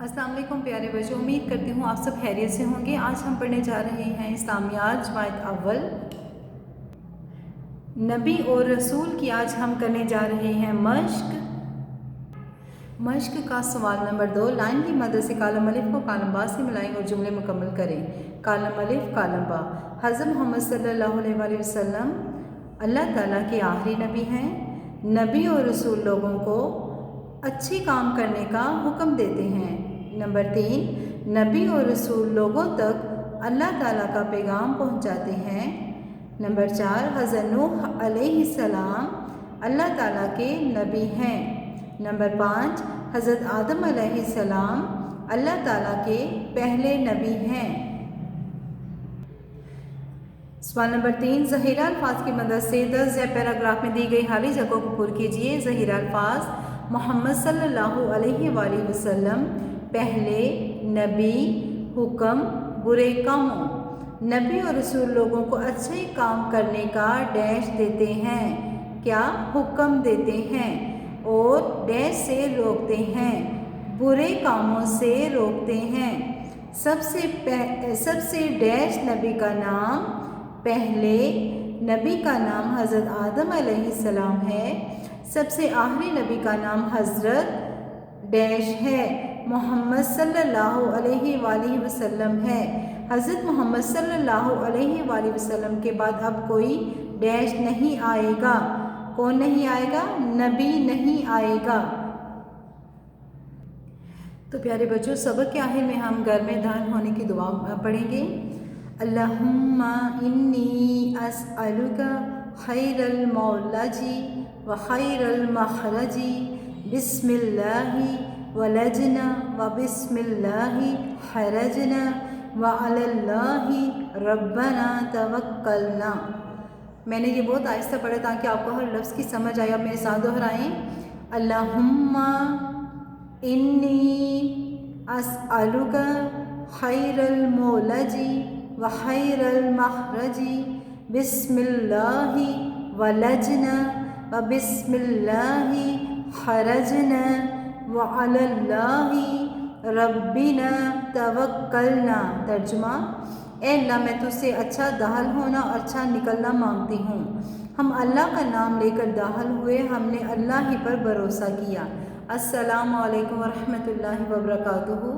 अस्सलाम वालेकुम प्यारे बच्चों, उम्मीद करती हूँ आप सब खैरियत से होंगे। आज हम पढ़ने जा रहे हैं इस्लामियात जमात अव्वल नबी और रसूल की। आज हम करने जा रहे हैं मश्क का सवाल नंबर 2। लाइन की मदद से कालम अलिफ को कालम बा से मिलाएं और जुमले मुकम्मल करें। कालम अलिफ कालम बा। हज़रत मोहम्मद सल्लल्लाहु अलैहि वसल्लम अल्लाह ताला के आखिरी नबी हैं। नबी और रसूल लोगों को अच्छे काम करने का हुक्म देते हैं। नंबर 3, नबी और रसूल लोगों तक अल्लाह ताला का पैगाम पहुंचाते हैं। नंबर 4, हज़रत नूह अलैहिस्सलाम अल्लाह ताला के नबी हैं। नंबर 5, हज़रत आदम अलैहिस्सलाम अल्लाह ताला के पहले नबी हैं। सवाल नंबर 3, ज़हीरा अल्फाज की मदद से 10 या पैराग्राफ में दी गई खाली जगहों को पूरा कीजिए। ज़हीरा अल्फाज: मोहम्मद सल्लल्लाहु अलैहि वसल्लम पहले, नबी, हुक्म, बुरे कामों। नबी और रसूल लोगों को अच्छे काम करने का डैश देते हैं, क्या हुक्म देते हैं, और डैश से रोकते हैं, बुरे कामों से रोकते हैं। सबसे डैश नबी का नाम पहले नबी का नाम हज़रत आदम अलैहिस्सलाम है। सबसे आखिरी नबी का नाम हज़रत डैश है, मोहम्मद सल्लल्लाहु अलैहि वसल्लम है। हज़रत मोहम्मद सल्लल्लाहु अलैहि वसल्लम के बाद अब कोई डैश नहीं आएगा। कौन नहीं आएगा? नबी नहीं आएगा। तो प्यारे बच्चों, सबक के आखिर में हम घर में दान होने की दुआ पढ़ेंगे। अल्लाहुम्मा इन्नी अस्अलुका खैरल मौलजी व खैरल मखरजी बिस्मिल्लाहि वलजना व बिस्मिल्लाहि खरजना व अलल्लाहि रब्बना तवक्कलना। मैंने ये बहुत आहिस्ता पढ़ा ताकि आपको हर लफ्ज़ की समझ आए। आप मेरे साथ दोहराएं। अल्लाहुम्मा इन्नी अस्अलुका खैरल मौलजी व खैरल मखरजी बिस्मिल्लाहि वलजना व बिस्मिल्लाहि खरजना व अलल्लाहि रब्बिना तवक्कलना। तर्जुमा: ए अल्लाह, मैं तुझसे अच्छा दाखिल होना और अच्छा निकलना मांगती हूँ। हम अल्लाह का नाम लेकर दाखिल हुए, हमने अल्लाह ही पर भरोसा किया। अस्सलामु अलैकुम व रहमतुल्लाहि व बरकातुहू।